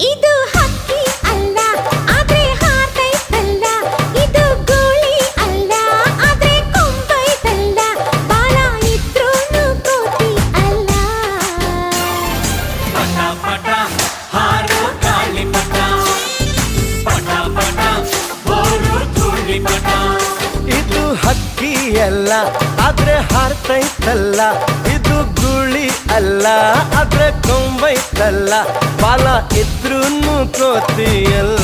ಇದು ಹಕ್ಕಿ ಅಲ್ಲ ಆದ್ರೆ ಹಾರ್ತೈತಲ್ಲ, ಇದು ಗೂಳಿ ಅಲ್ಲ ಆದ್ರೆ ಕೊಂಬೈತಲ್ಲ, ಬಾಲ ಇದ್ರೂನು ಕೋತಿ ಅಲ್ಲ. ಪಟ ಪಟ ಹಾರೋ ಗಾಳಿಪಟ, ಪಟ ಪಟ ಬೋರು ಧೂಳಿಪಟ. ಇದು ಹಕ್ಕಿ ಅಲ್ಲ ಆದ್ರೆ ಹಾರ್ತೈತಲ್ಲ, ಇದು ಗೂಳಿ ಅಲ್ಲ ಆದ್ರೆ ಕೊಂಬೈತಲ್ಲ, ಬಾಲ ಇದ್ರೂನು ಕೋತಿ ಅಲ್ಲ.